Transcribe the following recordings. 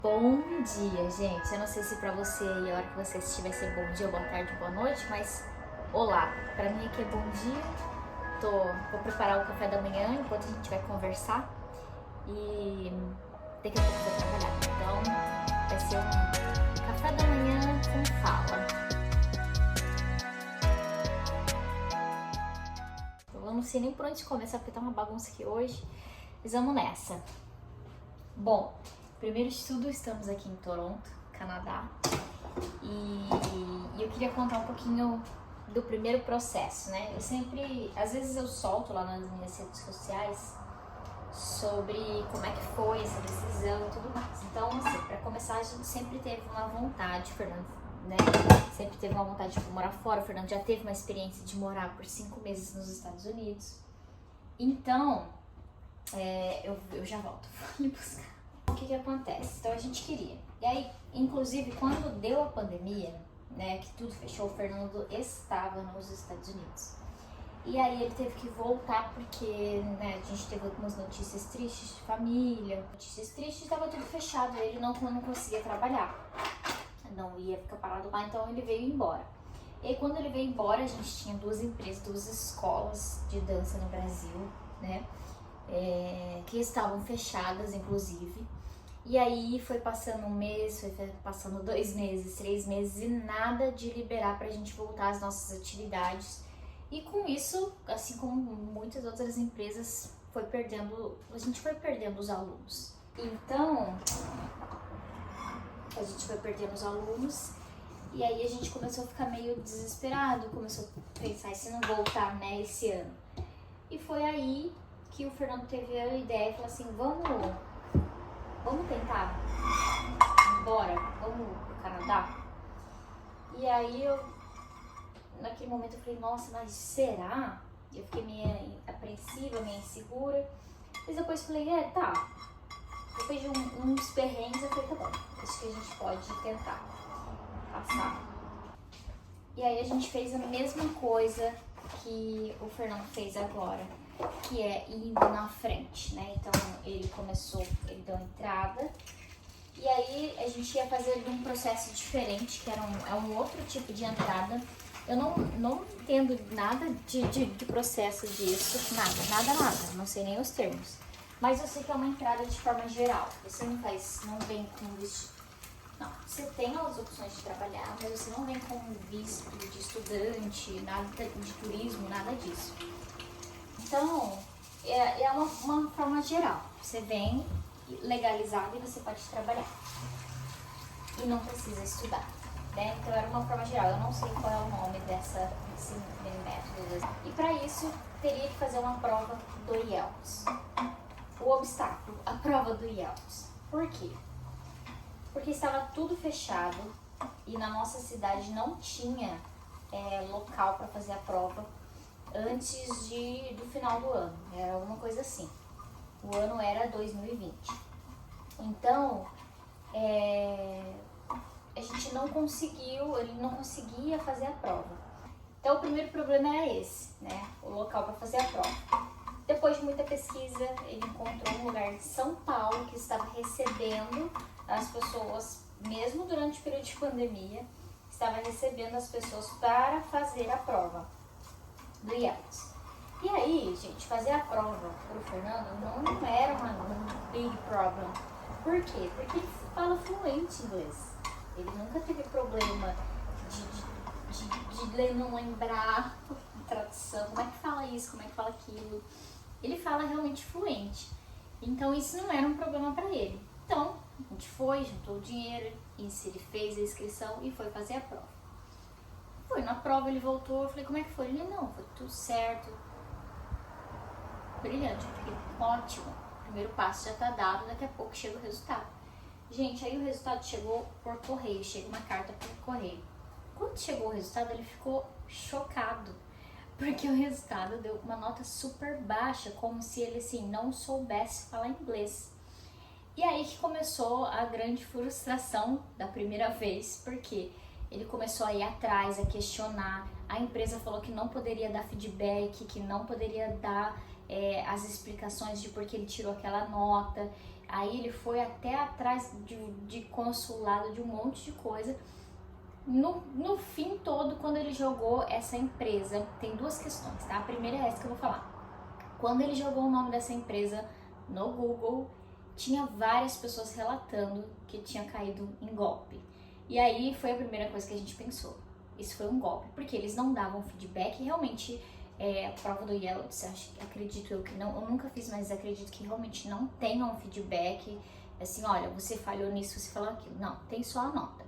Bom dia, gente. Eu não sei se pra você aí a hora que você assistir vai ser bom dia, boa tarde, boa noite, mas olá. Pra mim aqui é bom dia. Vou preparar o café da manhã enquanto a gente vai conversar e daqui a pouco eu vou trabalhar. Então vai ser um café da manhã com fala. Eu não sei nem por onde começar porque tá uma bagunça aqui hoje, mas vamos nessa. Bom, primeiro de tudo, estamos aqui em Toronto, Canadá, e eu queria contar um pouquinho do primeiro processo, né? Às vezes eu solto lá nas minhas redes sociais sobre como é que foi essa decisão e tudo mais. Então, assim, pra começar, a gente sempre teve uma vontade, Fernando, né? Sempre teve uma vontade de morar fora. O Fernando já teve uma experiência de morar por 5 meses nos Estados Unidos. Então, eu já volto, vou lhe buscar. O que acontece? Então a gente queria. E aí, inclusive, quando deu a pandemia, né, que tudo fechou, o Fernando estava nos Estados Unidos. E aí ele teve que voltar porque, né, a gente teve algumas notícias tristes de família. Notícias tristes, estava tudo fechado, ele não conseguia trabalhar. Não ia ficar parado lá, então ele veio embora. E aí, quando ele veio embora, a gente tinha 2 empresas, 2 escolas de dança no Brasil, né, que estavam fechadas, inclusive. E aí foi passando 1 mês, foi passando 2 meses, 3 meses e nada de liberar pra gente voltar às nossas atividades. E com isso, assim como muitas outras empresas, a gente foi perdendo os alunos. Então, a gente foi perdendo os alunos e aí a gente começou a ficar meio desesperado, começou a pensar, e se não voltar, né, esse ano? E foi aí que o Fernando teve a ideia e falou assim, vamos tentar ir embora, vamos pro Canadá? E aí naquele momento eu falei, nossa, mas será? Eu fiquei meio apreensiva, meio insegura, mas depois falei, tá. Depois de uns perrengues eu falei, tá bom, acho que a gente pode tentar passar. E aí a gente fez a mesma coisa que o Fernando fez agora, que é indo na frente, né? Então ele deu a entrada e aí a gente ia fazer um processo diferente, que era um outro tipo de entrada. Eu não entendo nada de processo disso, nada, não sei nem os termos. Mas eu sei que é uma entrada de forma geral. Você não vem com visto. Não, você tem as opções de trabalhar, mas você não vem com visto de estudante, nada de turismo, nada disso. Então, é uma forma geral. Você vem legalizado e você pode trabalhar. E não precisa estudar, né? Então, era uma forma geral. Eu não sei qual é o nome desse método. E para isso, teria que fazer uma prova do IELTS. O obstáculo, a prova do IELTS. Por quê? Porque estava tudo fechado e na nossa cidade não tinha local para fazer a prova antes do final do ano, era alguma coisa assim. O ano era 2020. Então, a gente ele não conseguia fazer a prova. Então, o primeiro problema era esse, né? O local para fazer a prova. Depois de muita pesquisa, ele encontrou um lugar de São Paulo que estava recebendo as pessoas, mesmo durante o período de pandemia, estava recebendo as pessoas para fazer a prova do IELTS. E aí, gente, fazer a prova pro Fernando não era um big problem. Por quê? Porque ele fala fluente inglês. Ele nunca teve problema de não lembrar a tradução, como é que fala isso, como é que fala aquilo. Ele fala realmente fluente. Então isso não era um problema para ele. Então, a gente foi, juntou o dinheiro, ele fez a inscrição e foi fazer a prova. Foi na prova, ele voltou, eu falei, como é que foi? Ele, não, foi tudo certo. Brilhante, eu fiquei, ótimo. O primeiro passo já tá dado, daqui a pouco chega o resultado. Gente, aí o resultado chegou por correio, chega uma carta por correio. Quando chegou o resultado, ele ficou chocado, porque o resultado deu uma nota super baixa, como se ele, assim, não soubesse falar inglês. E aí que começou a grande frustração da primeira vez, porque ele começou a ir atrás, a questionar. A empresa falou que não poderia dar feedback, que não poderia dar as explicações de por que ele tirou aquela nota. Aí ele foi até atrás de consulado, de um monte de coisa. No fim todo, quando ele jogou essa empresa, tem duas questões, tá? A primeira é essa que eu vou falar. Quando ele jogou o nome dessa empresa no Google, tinha várias pessoas relatando que tinha caído em golpe. E aí foi a primeira coisa que a gente pensou. Isso foi um golpe, porque eles não davam feedback. Realmente, a prova do IELTS, acredito eu que não, eu nunca fiz, mas acredito que realmente não tenham feedback. Assim, olha, você falhou nisso, você falou aquilo. Não, tem só a nota.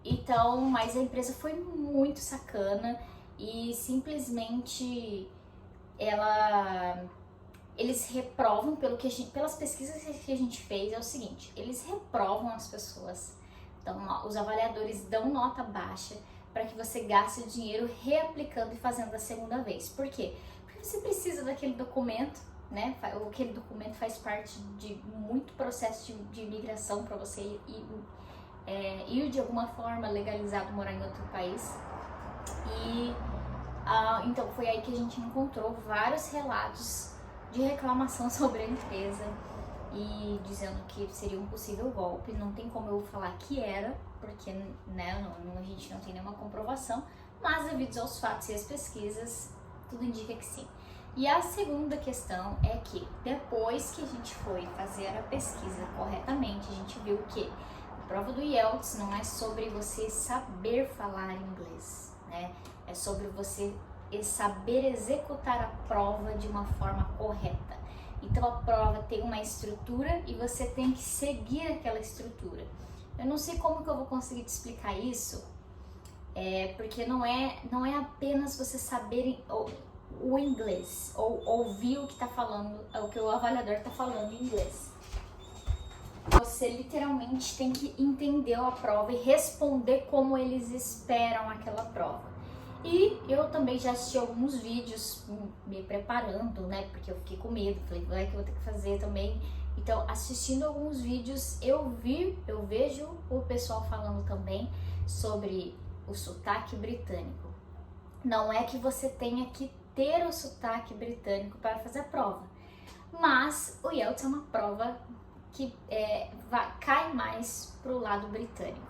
Então, mas a empresa foi muito sacana e simplesmente eles reprovam pelas pesquisas que a gente fez, é o seguinte, eles reprovam as pessoas, então os avaliadores dão nota baixa para que você gaste o dinheiro reaplicando e fazendo a segunda vez. Por quê? Porque você precisa daquele documento, né? Aquele documento faz parte de muito processo de imigração para você ir de alguma forma legalizado morar em outro país. Então foi aí que a gente encontrou vários relatos de reclamação sobre a empresa e dizendo que seria um possível golpe. Não tem como eu falar que era, porque né, a gente não tem nenhuma comprovação, mas devido aos fatos e às pesquisas, tudo indica que sim. E a segunda questão é que depois que a gente foi fazer a pesquisa corretamente, a gente viu que a prova do IELTS não é sobre você saber falar inglês, né? É sobre você saber executar a prova de uma forma correta. Então a prova tem uma estrutura e você tem que seguir aquela estrutura. Eu não sei como que eu vou conseguir te explicar isso, porque não é apenas você saber o inglês ou ouvir o que tá falando, o que o avaliador tá falando em inglês. Você literalmente tem que entender a prova e responder como eles esperam aquela prova. E eu também já assisti alguns vídeos me preparando, né? Porque eu fiquei com medo, falei, vai que eu vou ter que fazer também. Então, assistindo alguns vídeos, eu vejo o pessoal falando também sobre o sotaque britânico. Não é que você tenha que ter o sotaque britânico para fazer a prova, mas o IELTS é uma prova que cai mais pro lado britânico.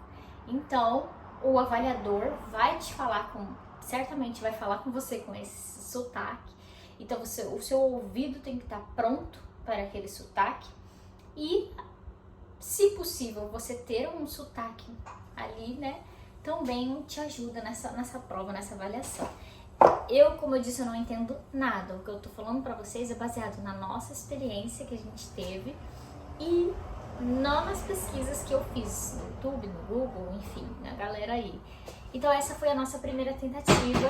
Então, o avaliador vai te falar certamente vai falar com você com esse sotaque. Então, o seu ouvido tem que estar pronto para aquele sotaque e, se possível, você ter um sotaque ali, né, também te ajuda nessa prova, nessa avaliação. Como eu disse, eu não entendo nada. O que eu tô falando para vocês é baseado na nossa experiência que a gente teve e não nas pesquisas que eu fiz no YouTube, no Google, enfim, na galera aí. Então essa foi a nossa primeira tentativa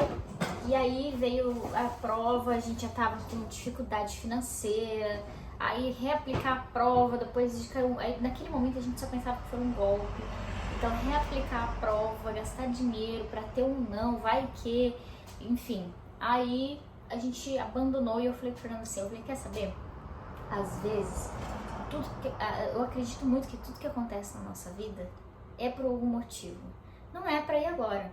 e aí veio a prova, a gente já tava com dificuldade financeira, aí reaplicar a prova, depois de caiu, aí naquele momento a gente só pensava que foi um golpe. Então reaplicar a prova, gastar dinheiro para ter um não, vai que, enfim. Aí a gente abandonou e eu falei pro Fernando assim, quer saber? Às vezes eu acredito muito que tudo que acontece na nossa vida é por algum motivo. Não é pra ir agora,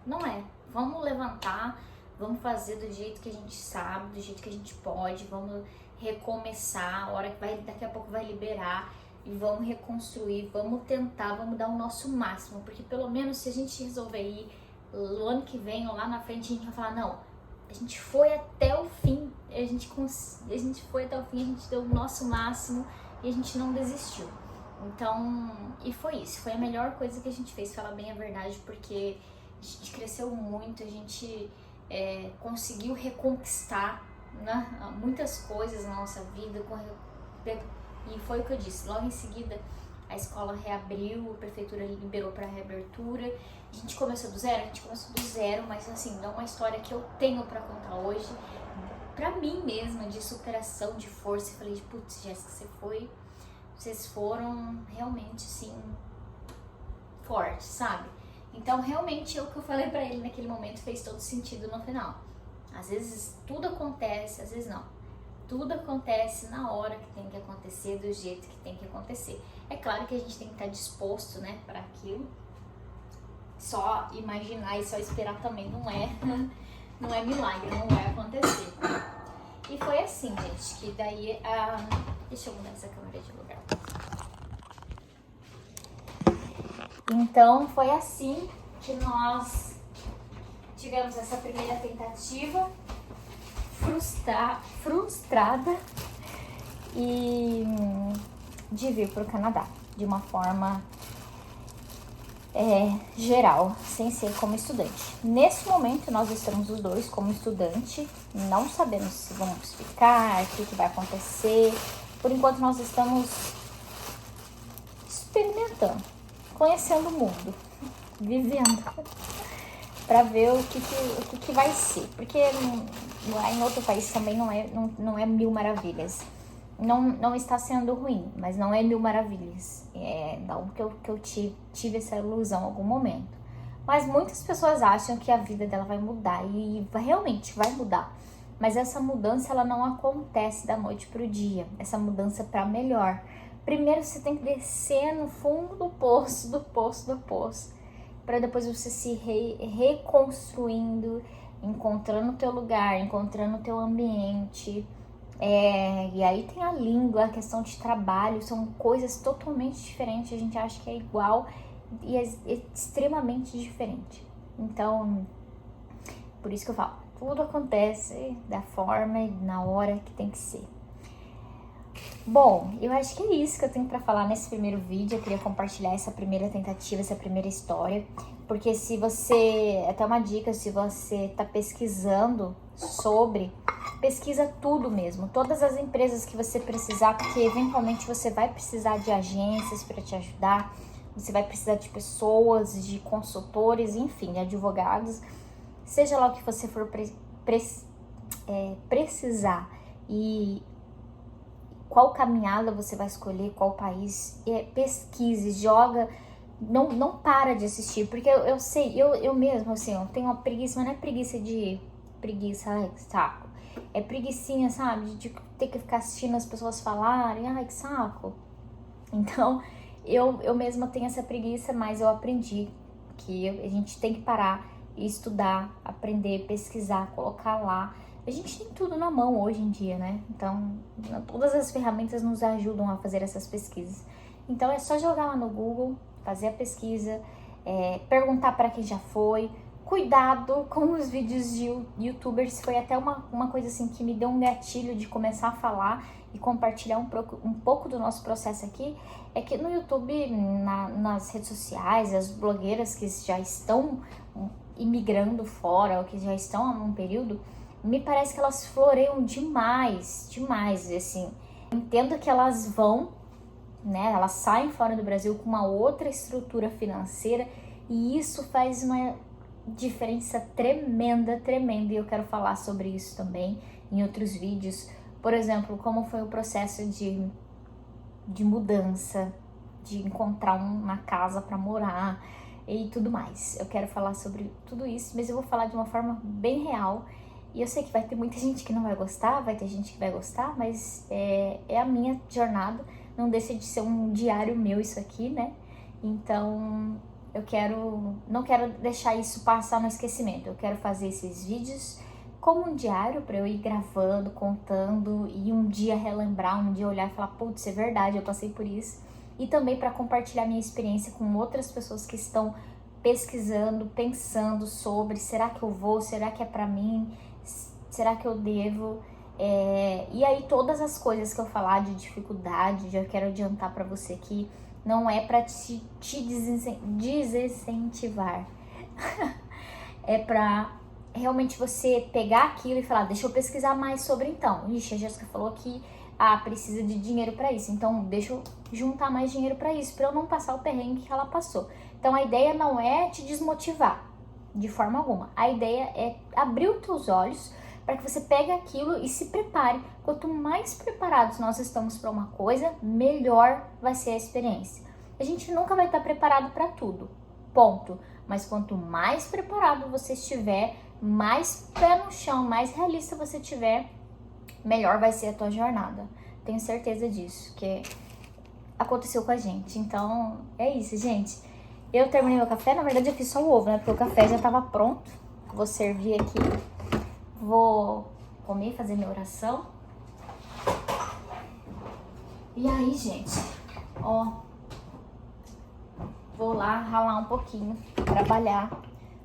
não é. Vamos levantar, vamos fazer do jeito que a gente sabe, do jeito que a gente pode, vamos recomeçar, a hora que daqui a pouco vai liberar e vamos reconstruir, vamos tentar, vamos dar o nosso máximo, porque pelo menos se a gente resolver ir no ano que vem ou lá na frente, a gente vai falar, não, a gente foi até o fim, a gente foi até o fim, a gente deu o nosso máximo e a gente não desistiu. Então, e foi isso, foi a melhor coisa que a gente fez, falar bem a verdade, porque a gente cresceu muito, a gente conseguiu reconquistar, né, muitas coisas na nossa vida, e foi o que eu disse, logo em seguida a escola reabriu, a prefeitura liberou para reabertura, a gente começou do zero, mas assim, não é uma história que eu tenho para contar hoje, pra mim mesma, de superação, de força. Eu falei, putz, Jéssica, vocês foram realmente, assim, fortes, sabe? Então, realmente, o que eu falei pra ele naquele momento fez todo sentido no final. Às vezes, tudo acontece, às vezes não. Tudo acontece na hora que tem que acontecer, do jeito que tem que acontecer. É claro que a gente tem que estar disposto, né, para aquilo. Só imaginar e só esperar também não é milagre, não vai acontecer. E foi assim, gente, que daí Deixa eu mudar essa câmera de lugar. Então, foi assim que nós tivemos essa primeira tentativa frustrada e de vir para o Canadá de uma forma geral, sem ser como estudante. Nesse momento, nós estamos os dois como estudante, não sabemos se vamos ficar, o que vai acontecer. Por enquanto, nós estamos experimentando, conhecendo o mundo, vivendo, para ver o que vai ser. Porque lá em outro país também não é mil maravilhas. Não está sendo ruim, mas não é mil maravilhas. Não que eu tive essa ilusão em algum momento. Mas muitas pessoas acham que a vida dela vai mudar e realmente vai mudar. Mas essa mudança ela não acontece da noite para o dia. Essa mudança para melhor. Primeiro você tem que descer no fundo do poço, para depois você se reconstruindo, encontrando o teu lugar, encontrando o teu ambiente. E aí tem a língua, a questão de trabalho, são coisas totalmente diferentes. A gente acha que é igual e é extremamente diferente. Então, por isso que eu falo, tudo acontece da forma e na hora que tem que ser. Bom, eu acho que é isso que eu tenho pra falar nesse primeiro vídeo. Eu queria compartilhar essa primeira tentativa, essa primeira história. Porque se você, até uma dica, se você tá pesquisando sobre, pesquisa tudo mesmo. Todas as empresas que você precisar, porque eventualmente você vai precisar de agências para te ajudar. Você vai precisar de pessoas, de consultores, enfim, de advogados. Seja lá o que você for precisar e qual caminhada você vai escolher, qual país, pesquise, joga, não para de assistir, porque eu sei, eu mesmo, assim, eu tenho uma preguiça, mas não é preguiça, ai, que saco, é preguicinha, sabe, de ter que ficar assistindo as pessoas falarem, ai, que saco. Então, eu mesma tenho essa preguiça, mas eu aprendi que a gente tem que parar e estudar, aprender, pesquisar, colocar lá. A gente tem tudo na mão hoje em dia, né? Então, todas as ferramentas nos ajudam a fazer essas pesquisas. Então, é só jogar lá no Google, fazer a pesquisa, perguntar para quem já foi. Cuidado com os vídeos de youtubers. Foi até uma coisa assim que me deu um gatilho de começar a falar e compartilhar um pouco do nosso processo aqui. É que no YouTube, nas redes sociais, as blogueiras que já estão imigrando fora ou que já estão há um período, me parece que elas floreiam demais, assim. Entendo que elas vão, né, elas saem fora do Brasil com uma outra estrutura financeira e isso faz uma diferença tremenda, e eu quero falar sobre isso também em outros vídeos. Por exemplo, como foi o processo de mudança, de encontrar uma casa para morar e tudo mais. Eu quero falar sobre tudo isso, mas eu vou falar de uma forma bem real. E eu sei que vai ter muita gente que não vai gostar, vai ter gente que vai gostar, mas é a minha jornada. Não deixa de ser um diário meu isso aqui, né? Então, não quero deixar isso passar no esquecimento. Eu quero fazer esses vídeos como um diário para eu ir gravando, contando e um dia relembrar, um dia olhar e falar, putz, é verdade, eu passei por isso. E também para compartilhar minha experiência com outras pessoas que estão pesquisando, pensando sobre, será que eu vou, será que é para mim? Será que eu devo? E aí todas as coisas que eu falar de dificuldade, já quero adiantar para você que não é para te desincentivar. É para realmente você pegar aquilo e falar, deixa eu pesquisar mais sobre então. Ixi, a Jéssica falou que precisa de dinheiro para isso, então deixa eu juntar mais dinheiro para isso, para eu não passar o perrengue que ela passou. Então a ideia não é te desmotivar de forma alguma. A ideia é abrir os teus olhos para que você pegue aquilo e se prepare. Quanto mais preparados nós estamos para uma coisa, melhor vai ser a experiência. A gente nunca vai estar preparado para tudo, ponto. Mas quanto mais preparado você estiver, mais pé no chão, mais realista você tiver, melhor vai ser a tua jornada. Tenho certeza disso, que aconteceu com a gente. Então, é isso, gente. Eu terminei meu café, na verdade eu fiz só o ovo, né? Porque o café já estava pronto. Vou servir aqui. Vou comer, fazer minha oração. E aí, gente, ó, vou lá ralar um pouquinho, trabalhar.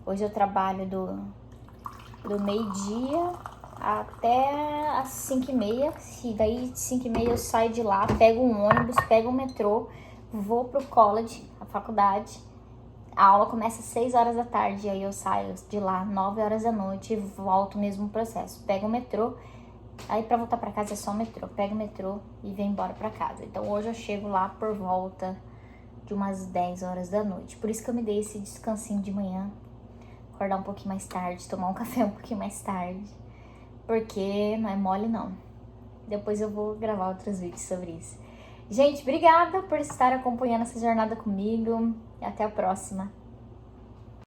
Hoje eu trabalho do meio-dia até as 5h30. E daí, 5h30 eu saio de lá, pego um ônibus, pego um metrô, vou pro college, a faculdade. A aula começa às 6 horas da tarde, aí eu saio de lá 9 horas da noite e volto o mesmo processo. Pego o metrô, aí pra voltar pra casa é só o metrô. Pego o metrô e venho embora pra casa. Então hoje eu chego lá por volta de umas 10 horas da noite. Por isso que eu me dei esse descansinho de manhã. Acordar um pouquinho mais tarde, tomar um café um pouquinho mais tarde. Porque não é mole não. Depois eu vou gravar outros vídeos sobre isso. Gente, obrigada por estar acompanhando essa jornada comigo. E até a próxima.